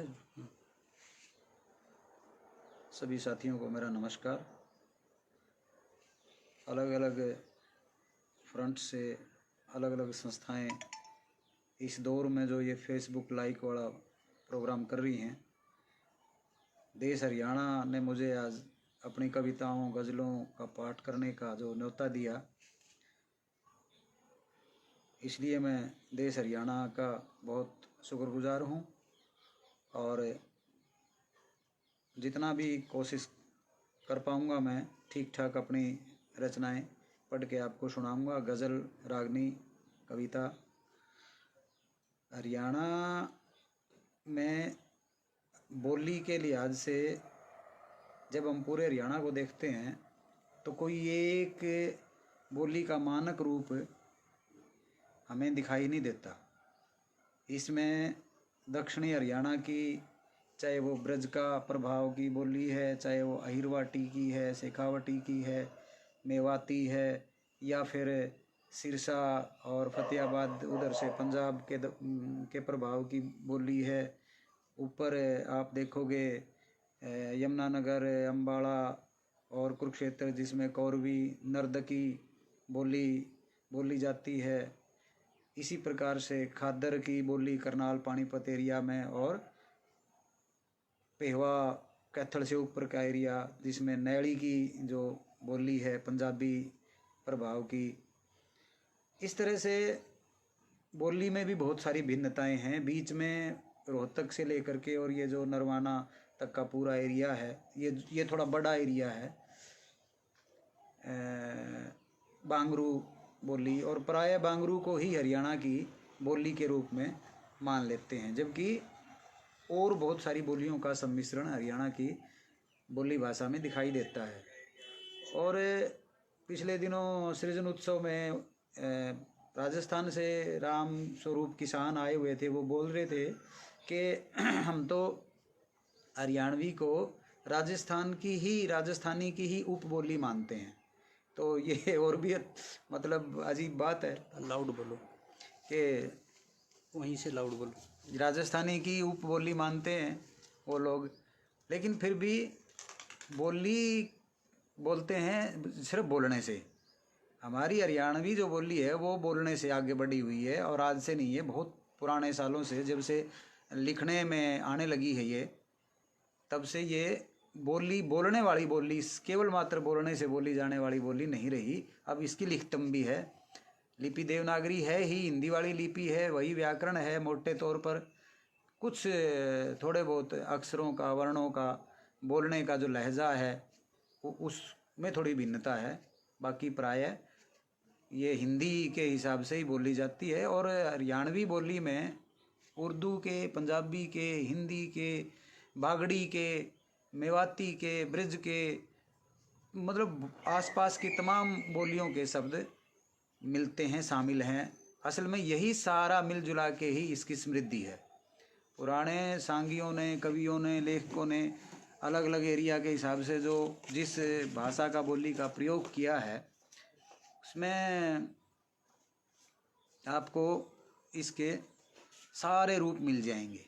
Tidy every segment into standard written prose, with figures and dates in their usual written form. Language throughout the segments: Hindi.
है। सभी साथियों को मेरा नमस्कार। अलग अलग फ्रंट से अलग अलग संस्थाएं इस दौर में जो ये फेसबुक लाइक वाला प्रोग्राम कर रही हैं, देश हरियाणा ने मुझे आज अपनी कविताओं गज़लों का पाठ करने का जो न्योता दिया, इसलिए मैं देश हरियाणा का बहुत शुक्रगुजार हूँ। और जितना भी कोशिश कर पाऊँगा मैं ठीक ठाक अपनी रचनाएं पढ़ के आपको सुनाऊँगा। गज़ल, रागनी, कविता। हरियाणा में बोली के लिहाज से जब हम पूरे हरियाणा को देखते हैं तो कोई एक बोली का मानक रूप हमें दिखाई नहीं देता। इसमें दक्षिणी हरियाणा की, चाहे वो ब्रज का प्रभाव की बोली है, चाहे वो अहिरवाटी की है, शेखावटी की है, मेवाती है, या फिर सिरसा और फतेहाबाद उधर से पंजाब के प्रभाव की बोली है। ऊपर आप देखोगे यमुनानगर, अम्बाड़ा और कुरुक्षेत्र जिसमें कौरवी नर्दकी बोली जाती है। इसी प्रकार से खादर की बोली करनाल पानीपत एरिया में, और पेहवा कैथल से ऊपर का एरिया जिसमें नैली की जो बोली है पंजाबी प्रभाव की। इस तरह से बोली में भी बहुत सारी भिन्नताएं हैं। बीच में रोहतक से लेकर के और ये जो नरवाना तक का पूरा एरिया है, ये थोड़ा बड़ा एरिया है। बांगरू बोली, और प्राय बांगरू को ही हरियाणा की बोली के रूप में मान लेते हैं, जबकि और बहुत सारी बोलियों का सम्मिश्रण हरियाणा की बोली भाषा में दिखाई देता है। और पिछले दिनों सृजन उत्सव में राजस्थान से राम स्वरूप किसान आए हुए थे। वो बोल रहे थे कि हम तो हरियाणवी को राजस्थानी की ही उपबोली मानते हैं। तो ये और भी मतलब अजीब बात है। लाउड बोलो कि वहीं से लाउड बोलो। राजस्थानी की उपबोली मानते हैं वो लोग, लेकिन फिर भी बोली बोलते हैं सिर्फ बोलने से। हमारी हरियाणवी जो बोली है वो बोलने से आगे बढ़ी हुई है, और आज से नहीं है, बहुत पुराने सालों से, जब से लिखने में आने लगी है ये, तब से ये बोलने वाली बोली, केवल मात्र बोलने से बोली जाने वाली बोली नहीं रही। अब इसकी लिखतम भी है। लिपि देवनागरी है ही, हिंदी वाली लिपि है, वही व्याकरण है मोटे तौर पर। कुछ थोड़े बहुत अक्षरों का, वर्णों का, बोलने का जो लहजा है उसमें थोड़ी भिन्नता है। बाकी प्राय ये हिंदी के हिसाब से ही बोली जाती है। और हरियाणवी बोली में उर्दू के, पंजाबी के, हिंदी के, बागड़ी के, मेवाती के, ब्रज के, मतलब आसपास की तमाम बोलियों के शब्द मिलते हैं, शामिल हैं। असल में यही सारा मिलजुला के ही इसकी समृद्धि है। पुराने सांगियों ने, कवियों ने, लेखकों ने अलग अलग एरिया के हिसाब से जो जिस भाषा का बोली का प्रयोग किया है, उसमें आपको इसके सारे रूप मिल जाएंगे।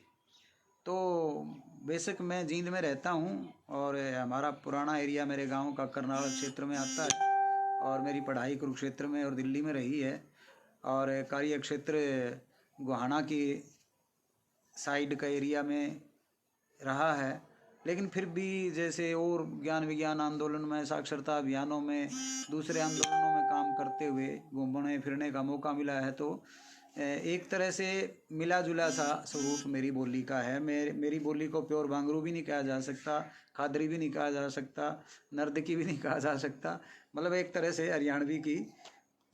तो बेशक मैं जींद में रहता हूँ, और हमारा पुराना एरिया मेरे गांव का करनाल क्षेत्र में आता है, और मेरी पढ़ाई कुरुक्षेत्र में और दिल्ली में रही है, और कार्य क्षेत्र गोहाना की साइड का एरिया में रहा है। लेकिन फिर भी जैसे और ज्ञान विज्ञान आंदोलन में, साक्षरता अभियानों में, दूसरे आंदोलनों में काम करते हुए घूमने फिरने का मौका मिला है। तो एक तरह से मिला जुला सा स्वरूप मेरी बोली का है। मेरी बोली को प्योर बांगरू भी नहीं कहा जा सकता, खादरी भी नहीं कहा जा सकता, नर्दकी भी नहीं कहा जा सकता। मतलब एक तरह से हरियाणवी की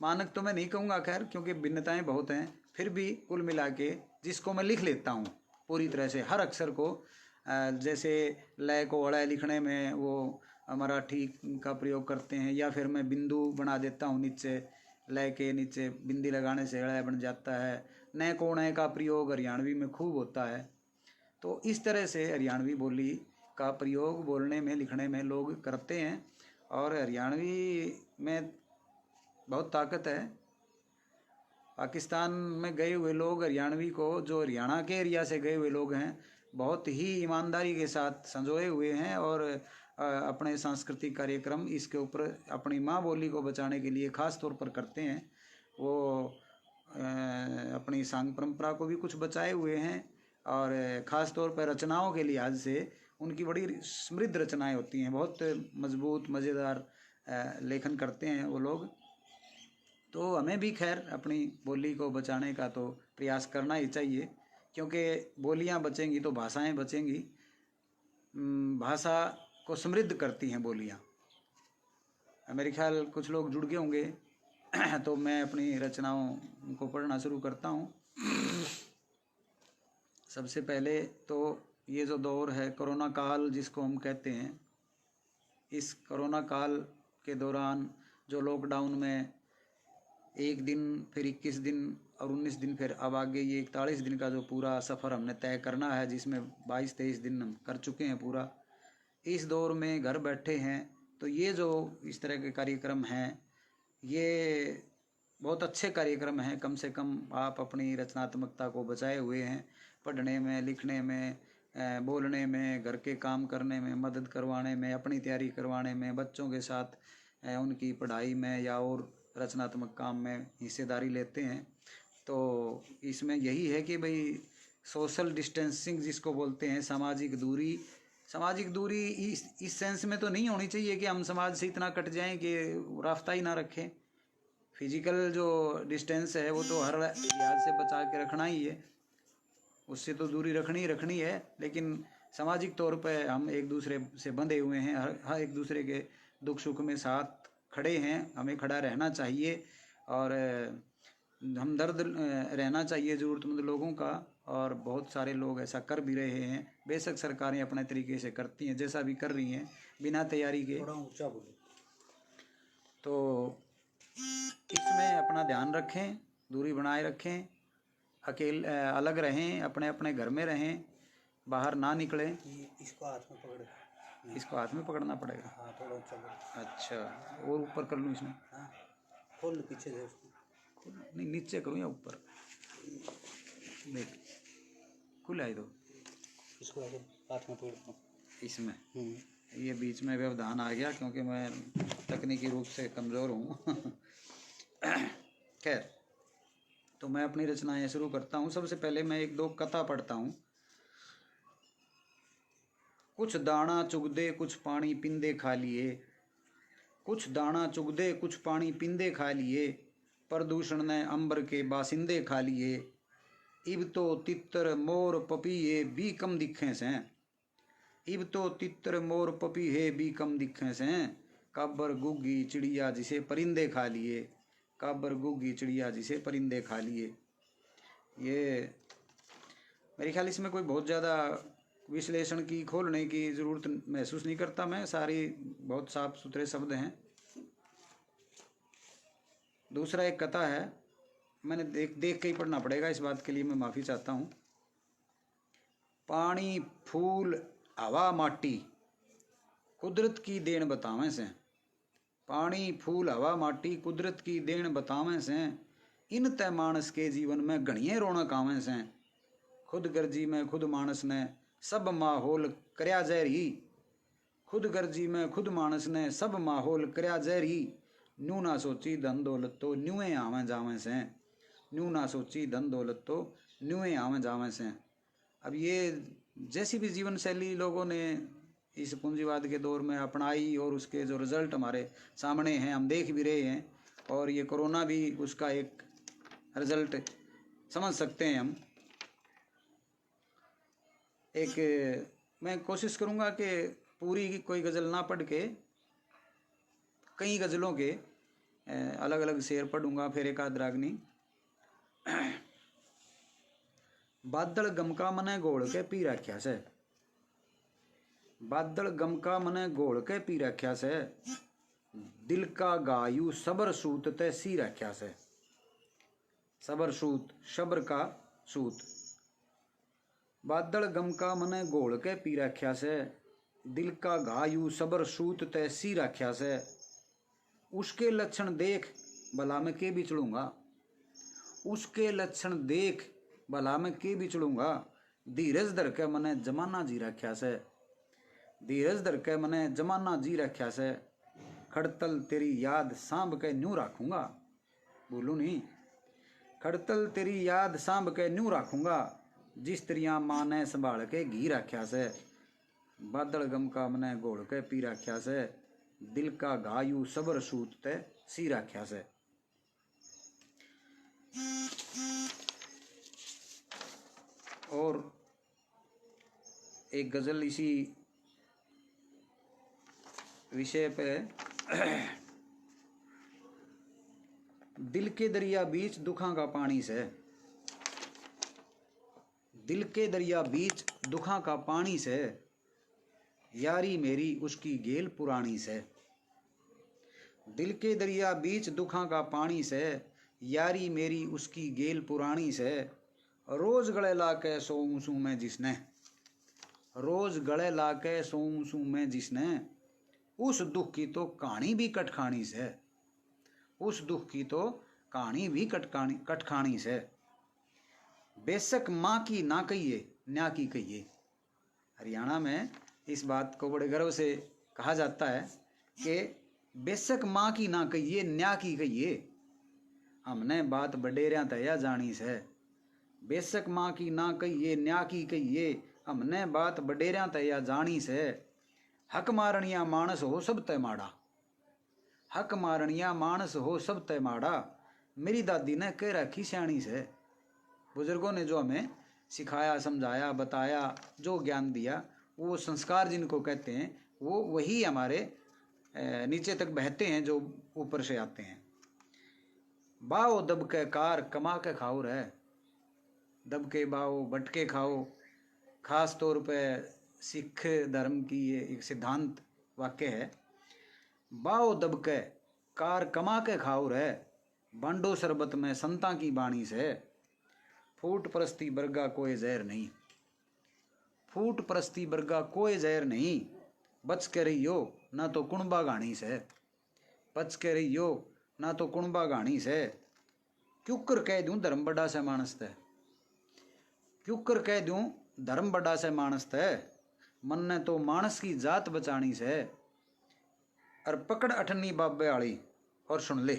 मानक तो मैं नहीं कहूँगा खैर, क्योंकि भिन्नताएं बहुत हैं। फिर भी कुल मिला के जिसको मैं लिख लेता हूँ पूरी तरह से, हर अक्षर को, जैसे लय को अड़य लिखने में वो मराठी का प्रयोग करते हैं, या फिर मैं बिंदु बना देता हूँ नीचे, लय के नीचे बिंदी लगाने से अड़य बन जाता है। नए को नए का प्रयोग हरियाणवी में खूब होता है। तो इस तरह से हरियाणवी बोली का प्रयोग बोलने में, लिखने में लोग करते हैं, और हरियाणवी में बहुत ताकत है। पाकिस्तान में गए हुए लोग हरियाणवी को, जो हरियाणा के एरिया से गए हुए लोग हैं, बहुत ही ईमानदारी के साथ संजोए हुए हैं और अपने सांस्कृतिक कार्यक्रम इसके ऊपर अपनी माँ बोली को बचाने के लिए ख़ास तौर पर करते हैं। वो अपनी सांग परंपरा को भी कुछ बचाए हुए हैं और ख़ास तौर पर रचनाओं के लिहाज से उनकी बड़ी समृद्ध रचनाएं होती हैं, बहुत मजबूत मज़ेदार लेखन करते हैं वो लोग। तो हमें भी खैर अपनी बोली को बचाने का तो प्रयास करना ही चाहिए, क्योंकि बोलियां बचेंगी तो भाषाएं बचेंगी। भाषा को समृद्ध करती हैं बोलियां। मेरे ख्याल कुछ लोग जुड़ गए होंगे तो मैं अपनी रचनाओं को पढ़ना शुरू करता हूँ। सबसे पहले तो ये जो दौर है कोरोना काल जिसको हम कहते हैं, इस कोरोना काल के दौरान जो लॉकडाउन में 1 दिन फिर 21 दिन और 19 दिन फिर अब आगे ये 41 दिन का जो पूरा सफ़र हमने तय करना है, जिसमें 22-23 दिन हम कर चुके हैं पूरा, इस दौर में घर बैठे हैं। तो ये जो इस तरह के कार्यक्रम हैं ये बहुत अच्छे कार्यक्रम हैं। कम से कम आप अपनी रचनात्मकता को बचाए हुए हैं, पढ़ने में, लिखने में, बोलने में, घर के काम करने में, मदद करवाने में, अपनी तैयारी करवाने में, बच्चों के साथ उनकी पढ़ाई में या और रचनात्मक काम में हिस्सेदारी लेते हैं। तो इसमें यही है कि भाई सोशल डिस्टेंसिंग जिसको बोलते हैं, सामाजिक दूरी इस सेंस में तो नहीं होनी चाहिए कि हम समाज से इतना कट जाएं कि रास्ता ही ना रखें। फिजिकल जो डिस्टेंस है वो तो हर लिहाज से बचा के रखना ही है, उससे तो दूरी रखनी है। लेकिन सामाजिक तौर पे हम एक दूसरे से बंधे हुए हैं, हर एक दूसरे के दुख सुख में साथ खड़े हैं, हमें खड़ा रहना चाहिए और हमदर्द रहना चाहिए ज़रूरतमंद लोगों का। और बहुत सारे लोग ऐसा कर भी रहे हैं। बेशक सरकारें अपने तरीके से करती हैं, जैसा भी कर रही हैं बिना तैयारी के। थोड़ा ऊंचा बोलो। तो इसमें अपना ध्यान रखें, दूरी बनाए रखें, अलग रहें, अपने अपने घर में रहें, बाहर ना निकलें। इसको हाथ में पकड़, इसको हाथ में पकड़ना पड़ेगा। हाँ थोड़ा ऊंचा बोलो। अच्छा, और ऊपर कर लूँ इसमें? हाँ खोल पीछे से उसको। नहीं, नीचे करूँ या ऊपर? देख खुला है तो इसको ऐसे हाथ में पकड़ो इसमें। ये बीच में व्यवधान आ गया क्योंकि मैं तकनीकी रूप से कमज़ोर हूँ। खैर, तो मैं अपनी रचनाएं शुरू करता हूँ। सबसे पहले मैं 1-2 कथा पढ़ता हूँ। कुछ दाना चुगदे कुछ पानी पिंदे खा लिए, कुछ दाना चुगदे कुछ पानी पिंदे खा लिए, प्रदूषण ने अंबर के बासिंदे खा लिए। इब तो तितर मोर पपीहे भी कम दिखे से, इब तो तितर मोर पपीहे भी कम दिखे से, काबर गुग्गी चिड़िया जिसे परिंदे खा लिए, काबर गुग्गी चिड़िया जिसे परिंदे खा लिए। ये मेरे ख्याल इसमें कोई बहुत ज़्यादा विश्लेषण की, खोलने की ज़रूरत महसूस नहीं करता मैं, सारी बहुत साफ सुथरे शब्द हैं। दूसरा एक कथा है, मैंने देख के ही पढ़ना पड़ेगा, इस बात के लिए मैं माफ़ी चाहता हूँ। पानी फूल हवा माटी कुदरत की देन बतावें से, पानी फूल हवा माटी कुदरत की देन बतावें से, इन तय मानस के जीवन में घणिये रौनक आवें से। खुद गर्जी में खुद मानस ने सब माहौल करया जहरी, खुद गर्जी में खुद मानस ने सब माहौल करया जहरी, न्यू ना सोची धन दौलत तो न्यूए आवें जावें से, न्यू ना सोची धन दौलत तो न्यूए आवें जावें से। अब ये जैसी भी जीवन शैली लोगों ने इस पूंजीवाद के दौर में अपनाई और उसके जो रिजल्ट हमारे सामने हैं, हम देख भी रहे हैं, और ये कोरोना भी उसका एक रिजल्ट समझ सकते हैं हम। मैं कोशिश करूँगा कि पूरी कोई गज़ल ना पढ़ के कई गज़लों के अलग अलग शेर पढ़ूंगा, फिर एक आध रागनी। बादल गमका मने घोल के पी रख्या से, बादल गमका मने घोल के पी रख्या से, दिल का गायु सबर सूत ते सी रख्या से। सबर सूत, शबर का सूत। बादल गमका मने घोल के पी रख्या से, दिल का गायु सबर सूत ते सी रख्या से। उसके लक्षण देख भला मैं के बिचड़ूंगा, उसके लक्षण देख भला मैं के बिचड़ूंगा, धीरज धर के मने जमाना जी रख्या से, धीरज धर के मने जमाना जी रख्या से, खड़तल तेरी याद सांभ के न्यू राखूंगा, बोलू नहीं, खड़तल तेरी याद सांभ के न्यू राखूंगा, जिस तरिया माँ ने संभाल के घी रख्या से, बादल गम का मने घोल के पी रख्या से, दिल का घायू सबर सूत ते सी रख्या से। और एक गजल इसी विषय पे, दिल के दरिया बीच दुखा का पानी से, दिल के दरिया बीच दुखा का पानी से, यारी मेरी उसकी गेल पुरानी से, दिल के दरिया बीच दुखा का पानी से, यारी मेरी उसकी गेल पुरानी से, रोज गले ला के सोऊं सू मैं जिसने, रोज गले ला के सोऊं सू मैं जिसने, उस दुख की तो कहानी भी कटखानी से, उस दुख की तो कहानी भी कटखानी से, बेशक माँ की ना कहिए न्या की कहिए। हरियाणा में इस बात को बड़े गर्व से कहा जाता है कि बेशक माँ की ना कहिए न्या की कहिए, हमने बात बडेरिया तया जानी से, बेशक माँ की ना कहिए न्या की कहिए, हमने बात बडेरिया तया जानी से, हक मारनिया मानस हो सब तय माड़ा, हक मारनिया मानस हो सब तय माड़ा, मेरी दादी ने कह रखी सियाणी से। बुजुर्गों ने जो हमें सिखाया, समझाया, बताया, जो ज्ञान दिया, वो संस्कार जिनको कहते हैं, वो वही हमारे नीचे तक बहते हैं जो ऊपर से आते हैं। बाओ दब के कार कमा के खाओ रहे, दब के बाओ बटके खाओ, खास तौर पे सिख धर्म की ये एक सिद्धांत वाक्य है। बाओ दब के कार कमा के खाओ रहे, बांडो शरबत में संता की बाणी से, फूट परस्ती बरगा कोई जहर नहीं, फूट परस्ती बरगा कोई जहर नहीं, बच के रहियो ना तो कुणबा गाणी से, बच के रहियो ना तो कुणबा गाणी से, क्यों कर कह दूं धर्म बड़ा से मानस ते, क्यों कर कह दूं धर्म बड़ा से मानस ते, मन ने तो मानस की जात बचानी से, और पकड़ अठन्नी बाबे आली और सुन ले।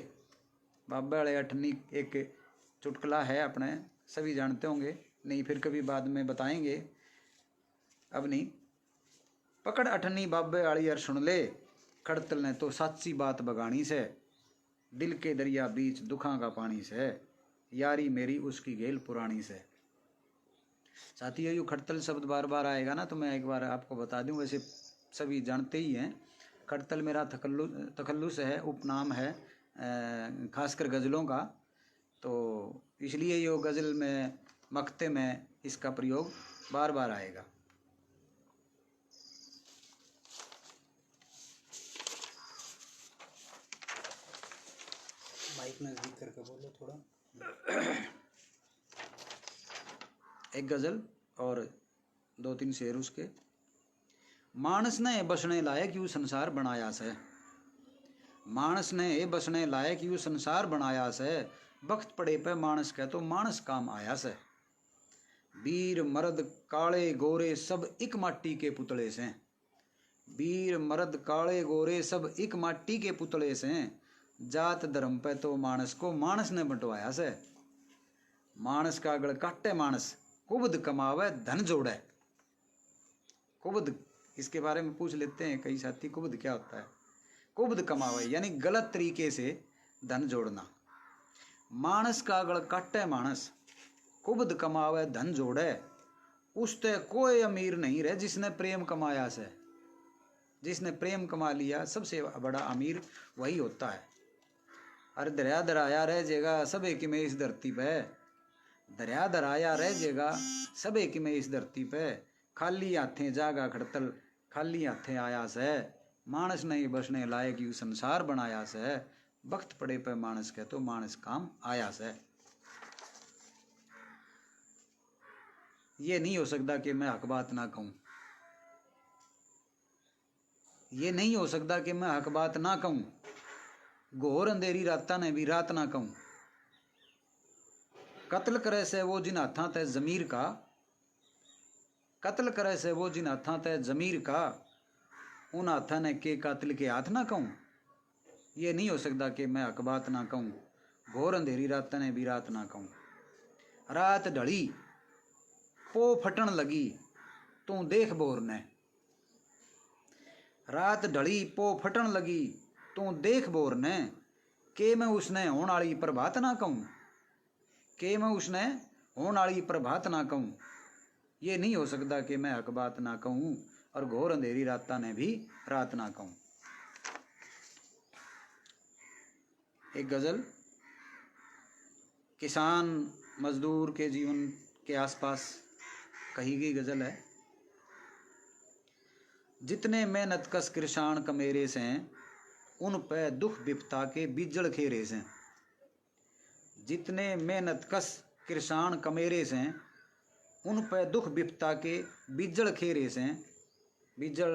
बाबे आले अठन्नी एक चुटकुला है, अपने सभी जानते होंगे, नहीं फिर कभी बाद में बताएंगे, अब नहीं। पकड़ अठन्नी बाबे आली और सुन ले, खड़तल ने तो सच्ची बात बगानी से, दिल के दरिया बीच दुखा का पानी से, यारी मेरी उसकी गेल पुरानी से। साथियों, ये खड़तल शब्द बार बार आएगा ना, तो मैं एक बार आपको बता दूं, वैसे सभी जानते ही हैं, खड़तल मेरा तखल्लुस है, उपनाम है, खासकर गज़लों का, तो इसलिए ये गज़ल में मक्ते में इसका प्रयोग बार बार आएगा। माइक नजदीक करके बोलो थोड़ा। एक गज़ल और 2-3 शेर उसके। मानस ने बसने लायक यूं संसार बनाया से, मानस ने बसने लायक यूं संसार बनाया से, वक्त पड़े पे मानस कह तो मानस काम आया से, वीर मर्द काले गोरे सब एक माटी के पुतले से, वीर मर्द काले गोरे सब एक माटी के पुतले से, जात धर्म पे तो मानस को मानस ने बंटवाया से, मानस का गढ़ काटे मानस, कुबद कमावे धन जोड़े। कुबद, इसके बारे में पूछ लेते हैं कई साथी, कुबद क्या होता है? कुबद कमावे यानी गलत तरीके से धन जोड़ना। मानस का गढ़ काटे मानस, कुबद कमावे धन जोड़े, उसते कोई अमीर नहीं रहे जिसने प्रेम कमाया से, जिसने प्रेम कमा लिया सबसे बड़ा अमीर वही होता है। अरे दरिया दराया रह जेगा सब एक में इस धरती पे, दरिया दराया रह जेगा सब एक में इस धरती पे, खाली हाथें जागा खड़तल खाली हाथें आया से, मानस नहीं बसने लायक यूं संसार बनाया से, वक्त पड़े पे मानस कह तो मानस काम आया से। ये नहीं हो सकता कि मैं हक बात ना कहूं, ये नहीं हो सकता कि मैं हक बात ना कहूं, घोर अंधेरी राता ने भी रात ना कहूं, कत्ल करे से वो जिन हाथा ते जमीर का, कत्ल करे से वो जिन हाथा तय जमीर का, उन हाथा ने के कातिल के हाथ ना कहूँ। ये नहीं हो सकता कि मैं हक बात ना कहूँ, घोर अंधेरी रात ने भी रात ना कहूँ। रात ढली पो फटन लगी, तू देख बोर ने। रात ढली पो फटन लगी, तू देख बोर ने। के मैं उसने होण आली प्रभात ना कहूँ, के मैं उसने होण आली प्रभात ना कहूँ। ये नहीं हो सकता कि मैं हक बात ना कहूँ और घोर अंधेरी रात ने भी रात ना कहूँ। एक गजल किसान मजदूर के जीवन के आसपास कही गई गजल है। जितने मेहनत कस कृषाण कमेरे से, उन पे दुख विपता के बिजड़ खेरे से। जितने मेहनत कस कृषाण कमेरे से, उन पे दुख विपता के बिजड़ खेरे से। बिजड़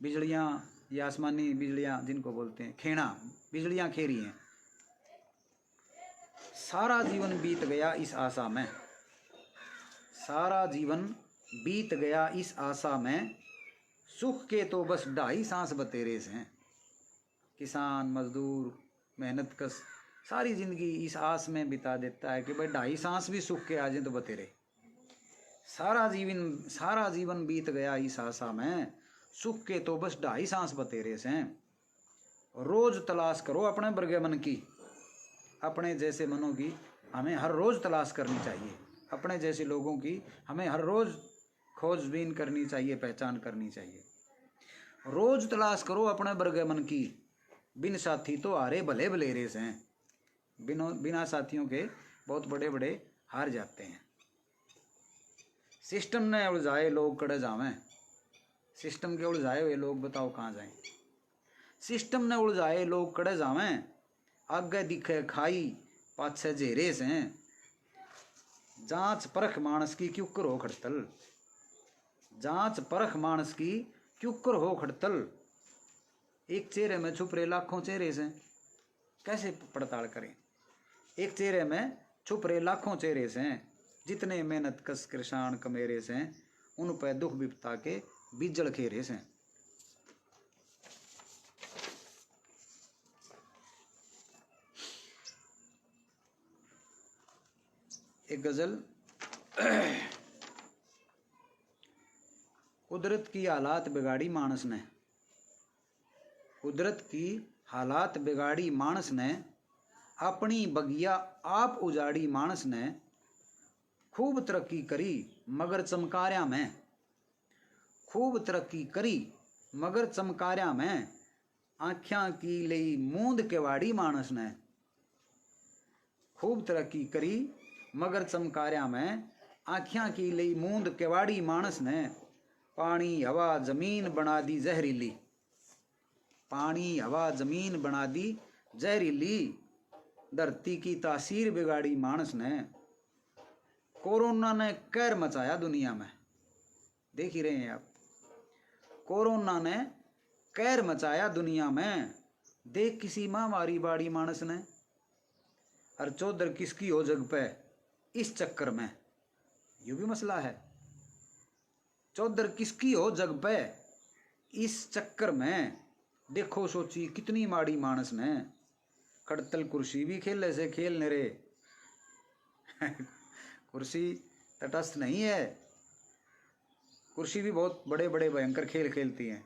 बिजलियाँ या आसमानी बिजलियाँ जिनको बोलते हैं, खेड़ा, बिजलियाँ खेरी हैं। सारा जीवन बीत गया इस आशा में, सारा जीवन बीत गया इस आशा में, सुख के तो बस 2.5 सांस बतेरे से। किसान मजदूर मेहनत कस सारी जिंदगी इस आस में बिता देता है कि भाई 2.5 सांस भी सुख के आ जाए तो बतेरे। सारा जीवन बीत गया इस आशा में, सुख के तो बस 2.5 सांस बतेरे से। रोज तलाश करो अपने वर्गे मन की, अपने जैसे मनों की हमें हर रोज तलाश करनी चाहिए। अपने जैसे लोगों की हमें हर रोज खोजबीन करनी चाहिए, पहचान करनी चाहिए। रोज तलाश करो अपने वर्गे मन की, बिन साथी तो हारे भले भलेरे से। बिना साथियों के बहुत बड़े बड़े हार जाते हैं। सिस्टम ने उलझाए लोग कड़े जावें, सिस्टम के उलझाए हुए लोग बताओ कहाँ जाएं। सिस्टम ने उलझाए लोग कड़े जावें, आगे दिखे खाई पाछे झेरे से। जांच परख मानस की क्यों करो खड़तल, जांच परख मानस की क्यों करो खड़तल। एक चेहरे में छुप रहे लाखों चेहरे से, कैसे पड़ताल करें। एक चेहरे में छुप रहे लाखों चेहरे से, जितने मेहनत कस कृषाण कमेरे से, उन पर दुख विपता के बिजड़ खेरे से। एक गजल कुदरत की हालात बिगाड़ी मानस ने, कुदरत की हालात बिगाड़ी मानस ने, अपनी बगिया आप उजाड़ी मानस ने। खूब तरक्की करी मगर चमकारिया में, खूब तरक्की करी मगर चमकारिया में, आँख्यां की लई मूंद केवाड़ी मानस ने। खूब तरक्की करी मगर चमकारिया में, आँख्यां की लई मूंद केवाड़ी मानस ने। पानी हवा जमीन बना दी जहरीली, पानी हवा जमीन बना दी जहरीली, धरती की तासीर बिगाड़ी मानस ने। कोरोना ने कहर मचाया दुनिया में, देख ही रहे हैं आप। कोरोना ने कहर मचाया दुनिया में, देख किसी महामारी बाड़ी मानस ने। और चौधर किसकी हो जग पे इस चक्कर में, ये भी मसला है। चौधर किसकी हो जग पे इस चक्कर में, देखो सोची कितनी माड़ी मानस ने। खड़तल कुर्सी भी खेले से खेलने रे कुर्सी तटस्थ नहीं है, कुर्सी भी बहुत बड़े बड़े भयंकर खेल खेलती हैं।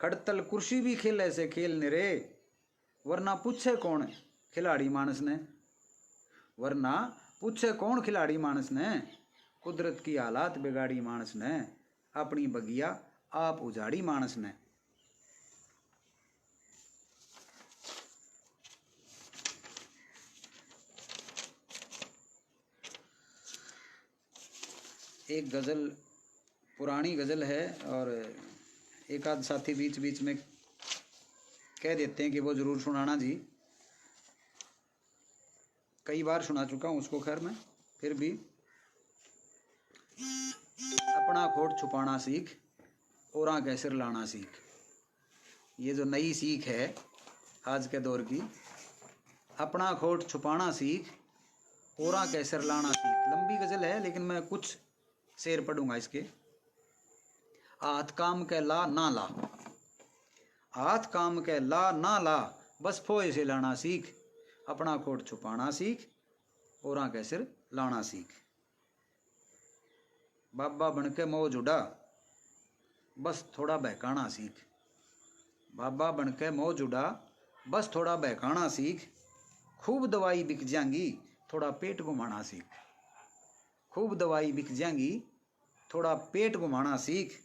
खड़तल कुर्सी भी खेले से खेलने रे, वरना पूछे कौन खिलाड़ी मानस ने, वरना पूछे कौन खिलाड़ी मानस ने। कुदरत की हालात बिगाड़ी मानस ने, अपनी बगिया आप उजाड़ी मानस ने। एक गज़ल पुरानी गज़ल है और एक आध साथी बीच बीच में कह देते हैं कि वो ज़रूर सुनाना जी। कई बार सुना चुका हूँ उसको, खैर मैं फिर भी। अपना खोट छुपाना सीख, औरा के सिर लाना सीख। ये जो नई सीख है आज के दौर की, अपना खोट छुपाना सीख, औरा के सिर लाना सीख। लंबी गज़ल है लेकिन मैं कुछ शेर पढ़ूंगा इसके। आत काम के ला ना ला, हाथ काम के ला ना ला, बस फोए से लाना सीख, अपना खोट छुपाना सीख, औरा के सिर लाना सीख। बाबा बनके मौज उड़ा, बस थोड़ा बहकाना सीख। बाबा बनके मौज उड़ा, बस थोड़ा बहकाना सीख। खूब दवाई बिक जाएंगी, थोड़ा पेट घुमाना सीख। खूब दवाई बिक जाएंगी, थोड़ा पेट घुमाना सीख।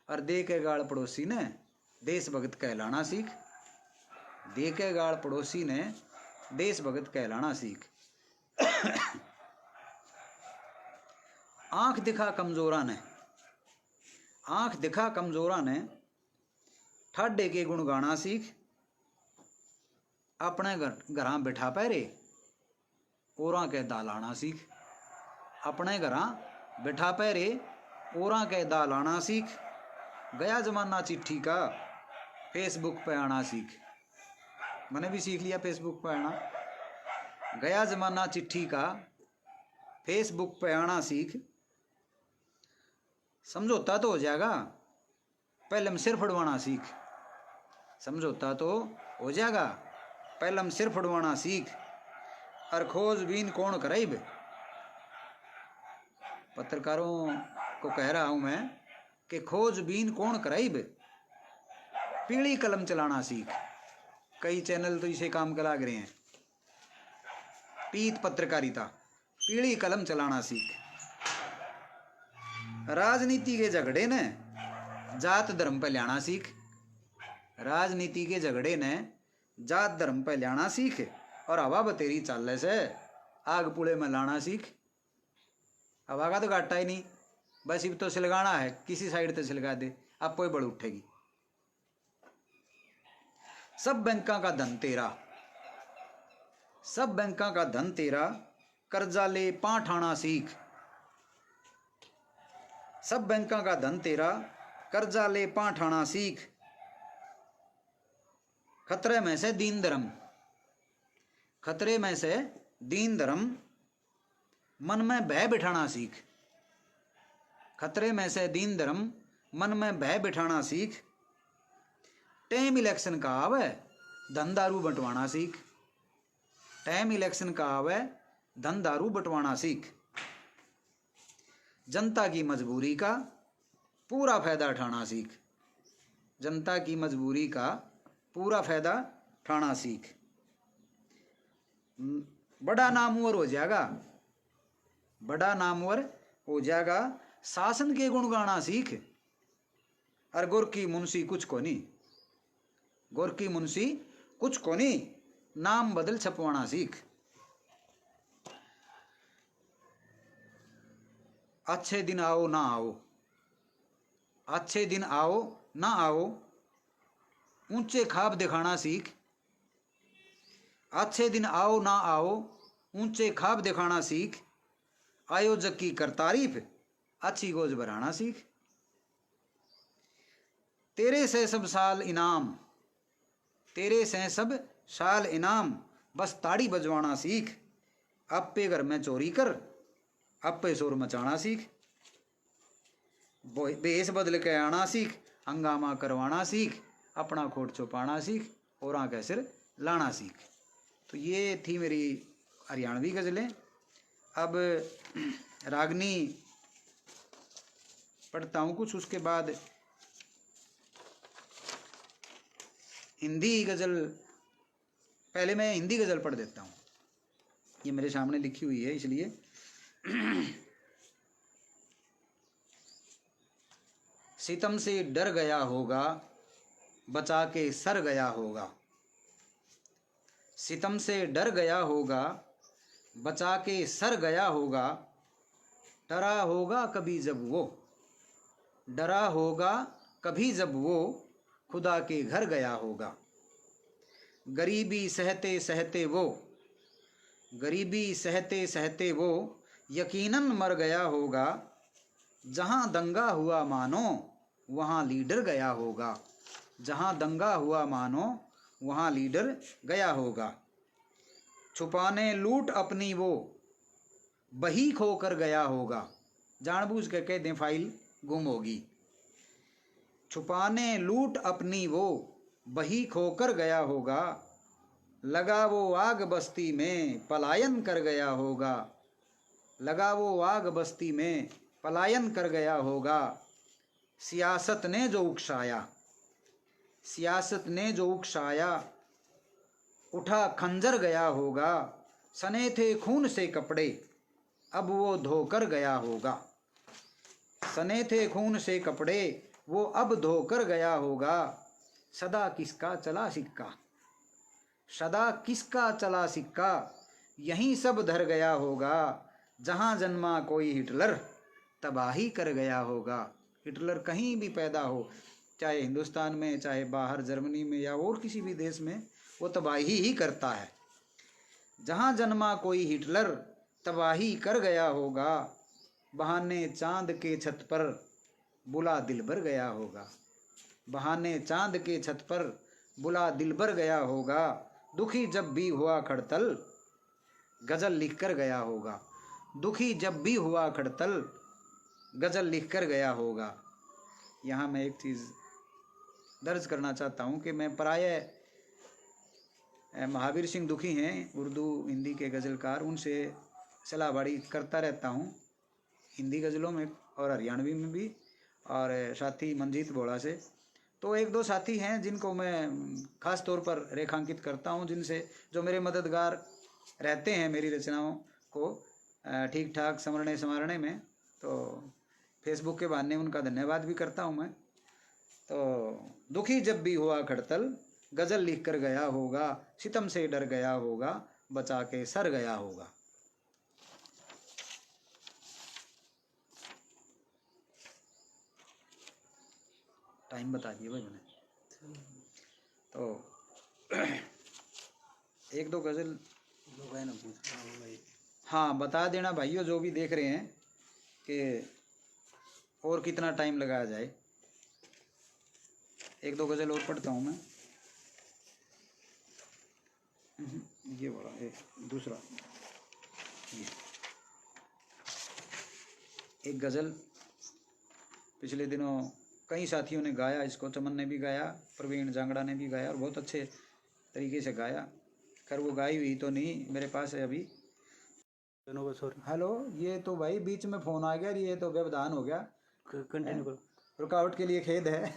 और दे के गाल पड़ोसी ने देशभक्त कहलाना सीख। दे के गाल पड़ोसी ने देशभक्त कहलाना सीख। आंख दिखा कमजोरा ने, आंख दिखा कमजोरा ने, ठाडे के गुण गाना सीख। अपने घरां बिठा पैरे, औरां के दालाना सीख। अपने घरां बिठा पैरे, औरां के दालाना सीख। गया जमाना चिट्ठी का, फेसबुक पे आना सीख। मैंने भी सीख लिया फेसबुक पे आना। गया जमाना चिट्ठी का, फेसबुक पे आना सीख। समझौता तो हो जाएगा, पहले हम सिर फड़वाना सीख। समझौता तो हो जाएगा, पहले हम सिर फड़वाना सीख। और खोजबीन कौन करेब, पत्रकारों को कह रहा हूं मैं कि खोजबीन कौन करेब, पीली कलम चलाना सीख। कई चैनल तो इसे काम करा रहे हैं, पीत पत्रकारिता, पीली कलम चलाना सीख। राजनीति के झगड़े ने जात धर्म पे लाना सीख। राजनीति के झगड़े ने जात धर्म पे लाना सीख। और हवा बतेरी चालने से आग पुड़े में लाना सीख। हवा का तो घाटा ही नहीं, बस इब तो सिलगाना है, किसी साइड से सिलगा दे, आपको ही बड़ उठेगी। सब बैंका का धन तेरा, सब बैंका का धन तेरा, कर्जा ले पांठ आना सीख। सब बैंका का धन तेरा, कर्जा ले पांठ आना सीख। खतरे में से दीन धर्म, खतरे में से दीन धर्म, मन में भय बिठाना सीख। खतरे में से दीन धर्म, मन में भय बिठाना सीख। टाइम इलेक्शन का आवे, धन दारू बंटवाना सीख। टाइम इलेक्शन का आवे, धन दारू बंटवाना सीख। जनता की मजबूरी का पूरा फायदा उठाना सीख। जनता की मजबूरी का पूरा फायदा उठाना सीख। बड़ा नामवर हो जाएगा, बड़ा नामवर हो जाएगा, शासन के गुण गाना सीख। और गोरकी मुंशी कुछ को नहीं, गोरकी मुंशी कुछ को नहीं, नाम बदल छपवाना सीख। अच्छे दिन आओ ना आओ, अच्छे दिन आओ ना आओ, ऊंचे ख्वाब दिखाना सीख। अच्छे दिन आओ ना आओ, ऊंचे ख्वाब दिखाना सीख। आयोजक की कर तारीफ, अच्छी गोज बढ़ाना सीख। तेरे से सब साल इनाम, तेरे से सब साल इनाम, बस ताड़ी बजवाना सीख। अप्पे घर में चोरी कर, अप्पे शोर मचाना सीख। बेस बदल के आना सीख, हंगामा करवाना सीख। अपना खोट छुपाना सीख, और आंखें सिर लाना सीख। तो ये थी मेरी हरियाणवी गज़लें। अब रागनी पढ़ता हूँ कुछ, उसके बाद हिंदी गज़ल, पहले मैं हिंदी गज़ल पढ़ देता हूँ, ये मेरे सामने लिखी हुई है इसलिए। सितम से डर गया होगा, बचा के सर गया होगा। सितम से डर गया होगा, बचा के सर गया होगा। डरा होगा कभी जब वो, डरा होगा कभी जब वो, खुदा के घर गया होगा। गरीबी सहते सहते वो, गरीबी सहते सहते वो, यकीनन मर गया होगा। जहाँ दंगा हुआ मानो, वहाँ लीडर गया होगा। जहाँ दंगा हुआ मानो, वहाँ लीडर गया होगा। छुपाने लूट अपनी वो, बही खोकर गया होगा। जानबूझ के कह दें फाइल गुम होगी। छुपाने लूट अपनी वो बही खोकर गया होगा, लगा वो आग बस्ती में पलायन कर गया होगा, लगा वो आग बस्ती में पलायन कर गया होगा। सियासत ने जो उकसाया, सियासत ने जो उकसाया, उठा खंजर गया होगा, सने थे खून से कपड़े अब वो धोकर गया होगा, सने थे खून से कपड़े वो अब धोकर गया होगा। सदा किसका चला सिक्का, सदा किसका चला सिक्का, यहीं सब धर गया होगा, जहाँ जन्मा कोई हिटलर तबाही कर गया होगा। हिटलर कहीं भी पैदा हो, चाहे हिंदुस्तान में, चाहे बाहर जर्मनी में या और किसी भी देश में, वो तबाही ही करता है। जहाँ जन्मा कोई हिटलर तबाही कर गया होगा, बहाने चांद के छत पर बुला दिलबर गया होगा, बहाने चांद के छत पर बुला दिलबर गया होगा। दुखी जब भी हुआ खड़तल गजल लिख कर गया होगा, दुखी जब भी हुआ खड़तल गजल लिख कर गया होगा। यहाँ मैं एक चीज़ दर्ज करना चाहता हूँ कि मैं प्रायः महावीर सिंह दुखी हैं, उर्दू हिंदी के गज़लकार, उनसे सलाह बाड़ी करता रहता हूँ, हिंदी गज़लों में और हरियाणवी में भी, और साथी मंजीत बोड़ा से। तो एक दो साथी हैं जिनको मैं ख़ास तौर पर रेखांकित करता हूँ, जिनसे जो मेरे मददगार रहते हैं मेरी रचनाओं को ठीक ठाक संवरने संवारने में। तो फेसबुक के बहाने उनका धन्यवाद भी करता हूँ मैं। तो दुखी जब भी हुआ खड़तल गज़ल लिख कर गया होगा, सितम से डर गया होगा, बचा के सर गया होगा। टाइम बता दिए भाई मैंने। तो एक दो गज़ल हाँ बता देना भाइयों, जो भी देख रहे हैं, कि और कितना टाइम लगाया जाए। एक दो गज़ल और पढ़ता हूँ मैं। ये बड़ा दूसरा, ये एक गज़ल पिछले दिनों कई साथियों ने गाया इसको, चमन ने भी गाया, प्रवीण जांगड़ा ने भी गाया, और बहुत अच्छे तरीके से गाया। खैर वो गाई हुई तो नहीं मेरे पास है अभी। हेलो, ये तो भाई बीच में फ़ोन आ गया, ये तो व्यवधान हो गया, कंटिन्यू करो, रुकावट के लिए खेद है।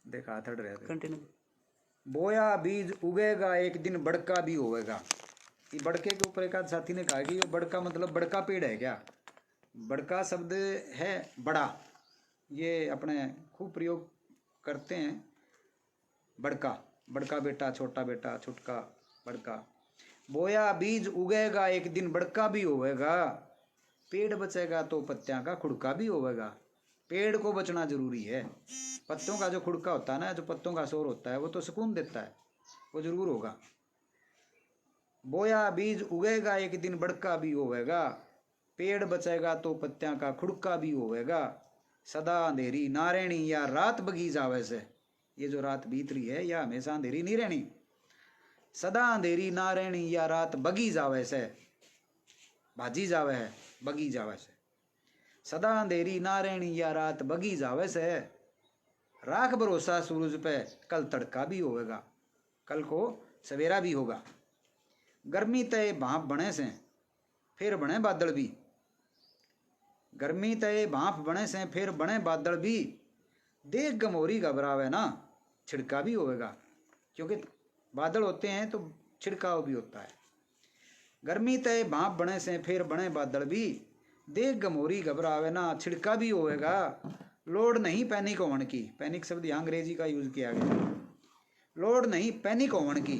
देखा थड़ रहे थे, कंटिन्यू। बोया बीज उगेगा एक दिन बड़का भी होएगा। ये बड़के के ऊपर एक आध साथी ने कहा कि ये बड़का मतलब बड़का पेड़ है क्या? बड़का शब्द है बड़ा, ये अपने खूब प्रयोग करते हैं। बड़का, बड़का बेटा, छोटा बेटा, छुटका, बड़का। बोया बीज उगेगा एक दिन बड़का भी होएगा, पेड़ बचेगा तो पत्तियां का खुड़का भी होएगा। पेड़ को बचना जरूरी है। पत्तों का जो खुड़का होता है ना, जो पत्तों का शोर होता है, वो तो सुकून देता है, वो जरूर होगा। बोया बीज उगेगा एक दिन बड़का भी होएगा, पेड़ बचेगा तो पत्तियां का खुड़का भी होएगा। सदा अंधेरी ना रहनी या रात बगी जावे से, ये जो रात बीत रही है या हमेशा अंधेरी नहीं रहनी। सदा अंधेरी ना रहनी या रात बगी जावे से, भाजी जावे है, बगी जावे से। सदा अंधेरी ना रहनी या रात बगी जावे से, राख भरोसा सूरज पे कल तड़का भी होगा, कल को सवेरा भी होगा। गर्मी तय भाप बने से फिर बने बादल भी, गर्मी तय भाप बने से फिर बने बादल भी। देख गमोरी घबरावे ना छिड़का भी होगा, क्योंकि बादल होते हैं तो छिड़काव भी होता है। गर्मी तय भाप बने से फिर बने बादल भी, देख गमोरी घबरावे ना छिड़का भी होएगा। लोड नहीं पैनिक होने की, पैनिक शब्द यहाँ अंग्रेजी का यूज किया गया। लोड नहीं पैनिक होने की,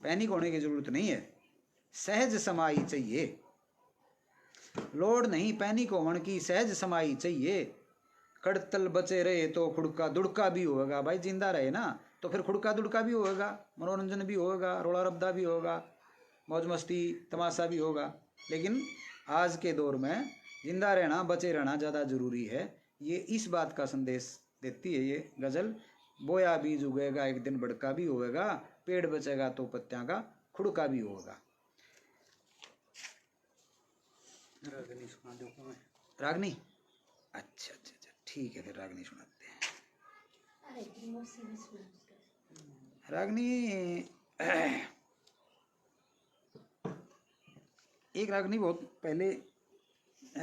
पैनिक होने की जरूरत नहीं है, सहज समाई चाहिए। लोड नहीं पैनिक होने की, सहज समाई चाहिए। खड़तल बचे रहे तो खुड़का दुड़का भी होगा। भाई जिंदा रहे ना तो फिर खुड़का दुड़का भी होगा, मनोरंजन भी होगा, रोला रब्दा भी होगा, मौज मस्ती तमाशा भी होगा। लेकिन आज के दौर में जिंदा रहना, बचे रहना ज़्यादा ज़रूरी है। ये इस बात का संदेश देती है ये गज़ल। बोया बीज उगेगा एक दिन बड़का भी होगा, पेड़ बचेगा तो पत्तियां का खुड़का भी होगा। रागनी सुना दो को मैं। रागनी, अच्छा अच्छा अच्छा, ठीक है, फिर रागनी सुनाते हैं। रागनी एक रागनी बहुत पहले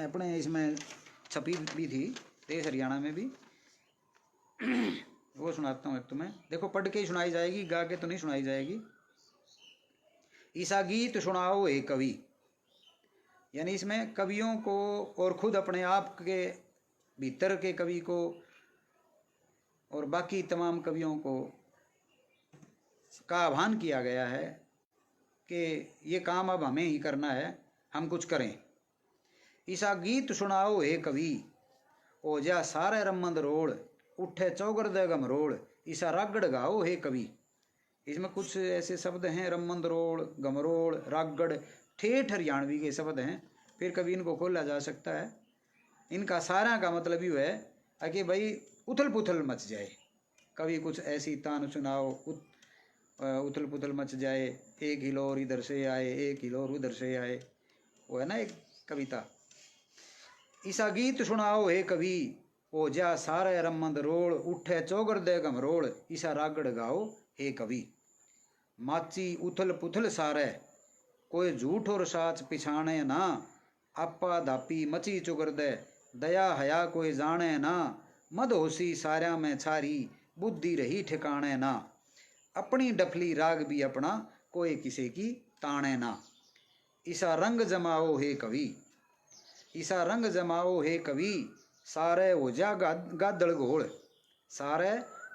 अपने इसमें छपी भी थी, देश हरियाणा में भी। वो सुनाता हूँ एक तुम्हें, देखो पढ़ के ही सुनाई जाएगी, गा के तो नहीं सुनाई जाएगी। ईसा गीत सुनाओ हे कवि, यानी इसमें कवियों को और खुद अपने आप के भीतर के कवि को और बाकी तमाम कवियों को का आह्वान किया गया है कि ये काम अब हमें ही करना है, हम कुछ करें। ईसा गीत सुनाओ हे कवि, ओ जा सारे रमंद रोड़, उठे चौगर दे गमरोड़, ईसा रागड़ गाओ हे कवि। इसमें कुछ ऐसे शब्द हैं, रमंद रोड़, गमरोड़, रागड़, ठेठ हरियाणवी के शब्द हैं, फिर कभी इनको खोला जा सकता है। इनका सारा का मतलब ये है कि भाई उथल पुथल मच जाए, कभी कुछ ऐसी तान सुनाओ, उथल पुथल मच जाए, एक हिलोर इधर से आए, एक हिलोर उधर से आए, वो है ना एक कविता। ईसा गीत सुनाओ हे कवि, ओ जा सारे रमंद रोड़, उठे चौगर दे गमरोड़, ईसा रागड़ गाओ हे कवि। माची उथल पुथल सारे, कोई झूठ और साच पिछाणे ना, आपा धापी मची चुगर दे, दया हया कोई जाने ना, मदहोशी सार्या में छारी, बुद्धि रही ठिकाने ना, अपनी डफली राग भी अपना, कोई किसे की ताने ना। ईसा रंग जमाओ हे कवि, ईसा रंग जमाओ हे कवि, सारे हो जा गादड़ घोड़, सारे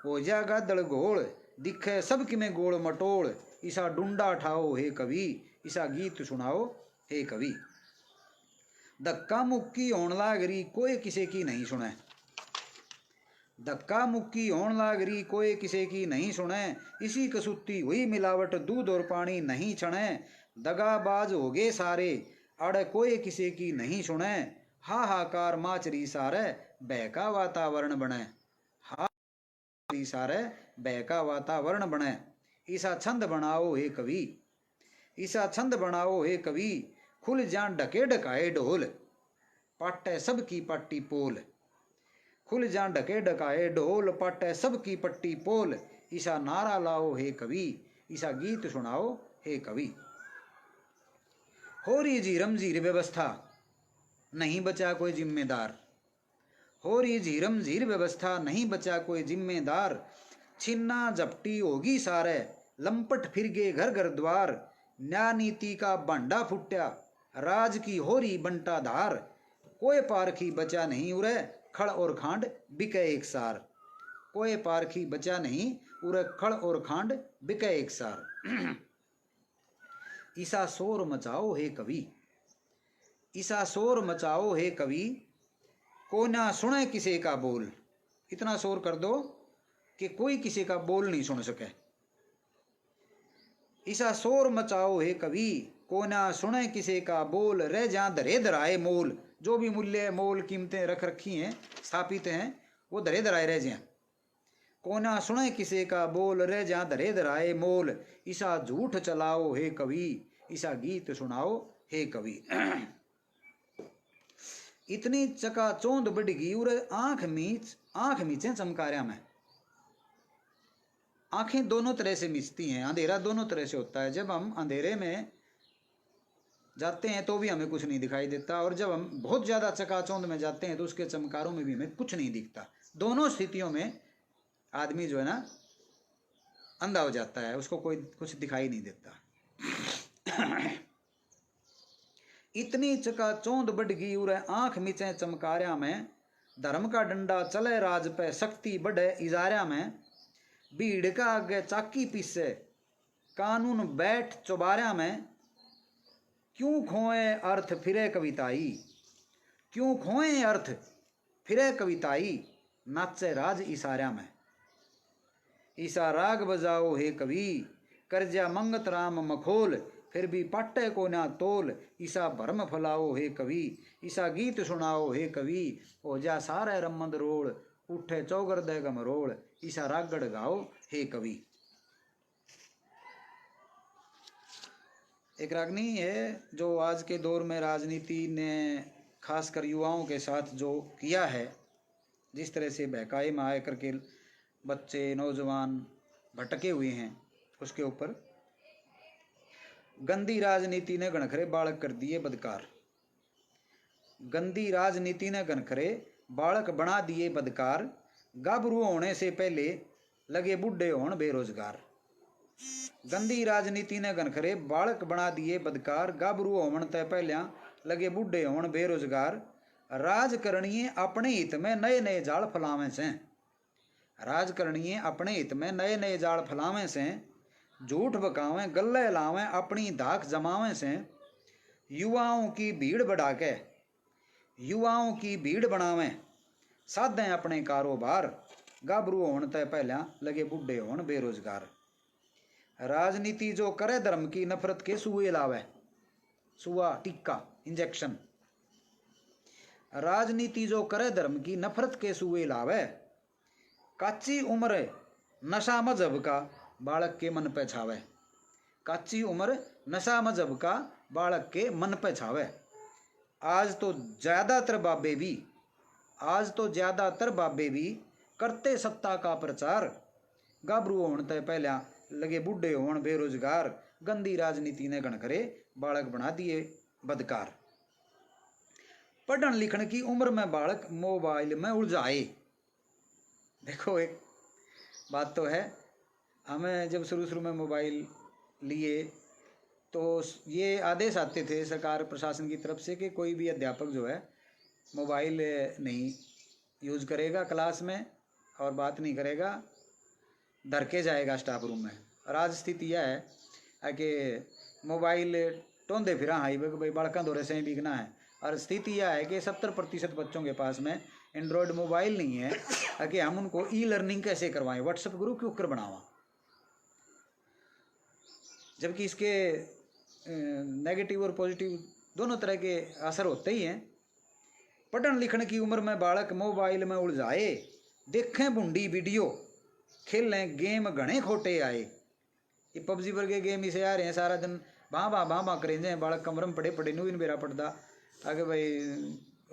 हो जा गादड़ घोड़, दिखे सब कि में गोड़ मटोड़, ईसा डूंडा ठाओ हे कवि, ईसा गीत सुनाओ हे कवि। धक्का मुक्की होन लागरी, कोई किसे की नहीं सुने, धक्का मुक्की होन लागरी, कोई किसे की नहीं सुने, इसी कसूती हुई मिलावट, दूध और पानी नहीं छणे, दगाबाज हो गए सारे, अड़ कोई किसे की नहीं सुने, हाहाकार माचरी सारे, बहका वातावरण बने, हा सारे बहका वातावरण बने। ईसा छंद बनाओ हे कवि, ईसा छंद बनाओ हे कवि, खुल जान ढके ढकाए ढोल, पाटे सबकी पट्टी पोल, खुल जान ढके ढकाए ढोल, पाटे सबकी पट्टी पोल, ईसा नारा लाओ हे कवि, ईसा गीत सुनाओ हे कवि। हो रही झीरम झीर व्यवस्था, नहीं बचा कोई जिम्मेदार, हो रही झीरम झीर व्यवस्था, नहीं बचा कोई जिम्मेदार, छिन्ना झपटी होगी सारे, लंपट फिर गए घर घर द्वार, न्याय नीति का बांडा फुट्या, राज की हो रही बंटा धार, कोई पारखी बचा नहीं उरे, खड़ और खांड बिके एक सार, कोई पारखी बचा नहीं उरे, खड़ और खांड बिके एक सार। ईसा शोर मचाओ हे कवि, ईसा शोर मचाओ हे कवि, को ना सुने किसी का बोल, इतना शोर कर दो कि कोई किसी का बोल नहीं सुन सके। ईसा शोर मचाओ हे कवि, को ना सुने किसी का बोल, रह जा धरे धराए मोल, जो भी मूल्य मोल कीमतें रख रखी हैं, स्थापित हैं, वो धरे धराए रह जाए। को ना सुने किसी का बोल, रह जा धरे धराए मोल, ईसा झूठ चलाओ हे कवि, ईसा गीत सुनाओ हे कवि। इतनी चकाचौंध बढ़ गई और आंख मीचे चमकारिया में, आंखें दोनों तरह से मिचती हैं, अंधेरा दोनों तरह से होता है। जब हम अंधेरे में जाते हैं तो भी हमें कुछ नहीं दिखाई देता, और जब हम बहुत ज़्यादा चकाचौंध में जाते हैं तो उसके चमकारों में भी हमें कुछ नहीं दिखता। दोनों स्थितियों में आदमी जो है ना अंधा हो जाता है, उसको कोई कुछ दिखाई नहीं देता। इतनी चकाचौंध बढ़ गई उरे आंख मिचे चमकारिया में, धर्म का डंडा चले राज पे, शक्ति बढ़े इजारिया में, भीड़ का आगे चाकी पीसे, कानून बैठ चौबारिया में, क्यों खोए अर्थ फिरे कविताई, क्यों खोए अर्थ फिरे कविताई, नाचे राज इशारिया में। ईसा राग बजाओ हे कवि, करजा मंगत राम मखोल, फिर भी पाटे को ना तोल, ईसा भरम फलाओ हे कवि, ईसा गीत सुनाओ हे कवि, ओ जा सारे रमंद रोड़, उठे चौगर दे गमरोड़, ईसा रागड़ गाओ हे कवि। एक रागनी है जो आज के दौर में राजनीति ने खासकर युवाओं के साथ जो किया है, जिस तरह से बहकाए में आए करके बच्चे नौजवान भटके हुए हैं, उसके ऊपर गंदी राजनीति ने गणखरे बालक कर दिए बदकार। गंदी राजनीति ने गणखरे बालक बना दिए बदकार, गाभरू होने से पहले लगे बुढ़े होन बेरोजगार। गंदी राजनीति ने गणखरे बालक बना दिए बदकार, गाभरू होवन तय पहल्या लगे बुढ़े होन बेरोजगार। राजकरणीय अपने हित में नए नए जाल फैलावे से, राजकरणीय अपने हित में नए नए जाल फैलावे से, झूठ बकावें गल्ले लावें अपनी धाक जमावें से, युवाओं की भीड़ बढ़ा के युवाओं की भीड़ बनावें साधें अपने कारोबार, गाभरू होन तय पहल्या लगे बुढ़े होन बेरोजगार। राजनीति जो करे धर्म की नफरत के सुए लावे, सुआ टिक्का इंजेक्शन। राजनीति जो करे धर्म की नफरत के सुए लावे, काची उम्र नशा मजहब का बालक के मन पे छावे। काची उम्र नशा मजहब का बालक के मन पे छावे। आज तो ज्यादातर बाबे भी करते सत्ता का प्रचार, गाभरू होने तय पहल्या लगे बुढ़े होन बेरोजगार। गंदी राजनीति ने गणखरे बालक बना दिए बदकार। पढ़न लिखन की उम्र में बालक मोबाइल में उलझाए। देखो एक बात तो है, हमें जब शुरू में मोबाइल लिए तो ये आदेश आते थे सरकार प्रशासन की तरफ से कि कोई भी अध्यापक जो है मोबाइल नहीं यूज़ करेगा क्लास में और बात नहीं करेगा, धर के जाएगा स्टाफ रूम में। और आज स्थिति यह है कि मोबाइल टोंदे फिरा हाईवे को भाई बालका दौरे से ही बिकना है। और स्थिति यह है कि 70% बच्चों के पास में एंड्रॉयड मोबाइल नहीं है कि हम उनको ई लर्निंग कैसे करवाएं, व्हाट्सएप ग्रुप क्यों कर बनावा। जबकि इसके नेगेटिव और पॉजिटिव दोनों तरह के असर होते ही हैं। पढ़न लिखन की उम्र में बालक मोबाइल में उलझाए, देखें बुंडी वीडियो, खेलें गेम घने खोटे आए। ये पबजी वर्गे गेम इसे आ रहे हैं, सारा दिन बाँ करें जाए, बालक कमरे में पड़े पड़े नू इन बेरा पड़ता आगे भाई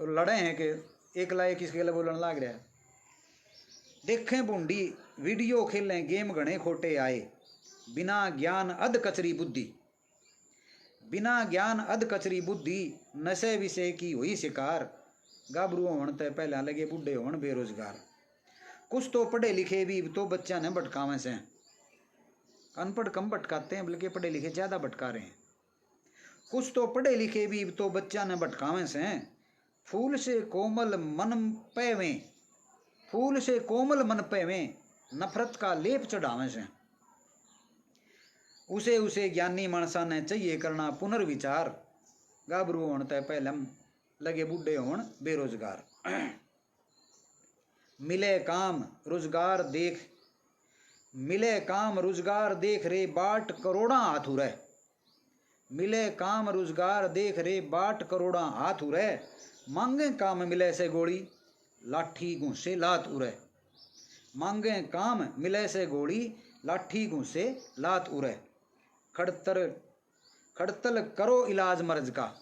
लड़े हैं कि एक लाए किसके लिए बोलन लाग रहा है। देखें बुंडी वीडियो, खेलें गेम घने खोटे आए, बिना ज्ञान अध कचरी बुद्धि, बिना ज्ञान अध कचरी बुद्धि, नशे विषय की हुई शिकार। गाभरू होने तय पहला लगे बुढ़े होन बेरोजगार। कुछ तो पढ़े लिखे भी तो बच्चा ने भटकावे से, अनपढ़ कम भटकाते हैं बल्कि पढ़े लिखे ज्यादा भटका रहे हैं। कुछ तो पढ़े लिखे भी तो बच्चा ने भटकावे से, फूल से कोमल मन पैवे, फूल से कोमल मन पैवे, नफरत का लेप चढ़ावे से। उसे उसे ज्ञानी मानसा ने चाहिए करना पुनर्विचार, गाभरू होने तय पहले लगे बुढ़े होन बेरोजगार। मिले काम रोजगार देख, मिले काम रोजगार देख रे बाट करोड़ा हाथ उरे, मिले काम रोजगार देख रे बाट करोड़ा हाथ उरे, मांगे काम मिले से गोली लाठी घूसे लात उरे, मांगे काम मिले से गोली लाठी घूसे लात उरे। खड़तल करो इलाज मर्ज का,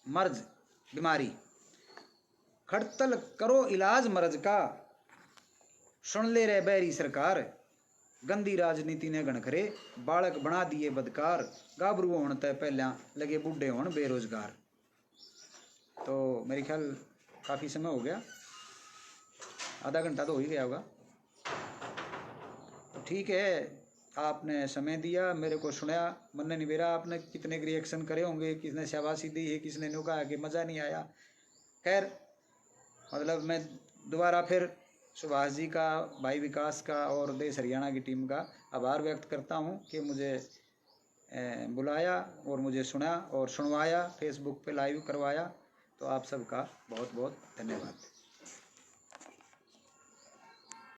मर्ज बीमारी, खड़तल करो इलाज मर्ज का, सुन ले रे बैरी सरकार। गंदी राजनीति ने गणखरे बालक बना दिए बदकार, गाभरू होने तय पहल्या लगे बुढ़े होन बेरोजगार। तो मेरे ख्याल काफ़ी समय हो गया, आधा घंटा तो हो ही गया होगा। तो ठीक है, आपने समय दिया, मेरे को सुना, मन नहीं मेरा आपने कितने रिएक्शन करे होंगे, किसने शाबाशी दी है, किसने नो कहा कि मज़ा नहीं आया। खैर मतलब मैं दोबारा फिर सुभाष जी का, भाई विकास का और देश हरियाणा की टीम का आभार व्यक्त करता हूं कि मुझे बुलाया और मुझे सुना और सुनवाया, फेसबुक पे लाइव करवाया। तो आप सबका बहुत बहुत धन्यवाद।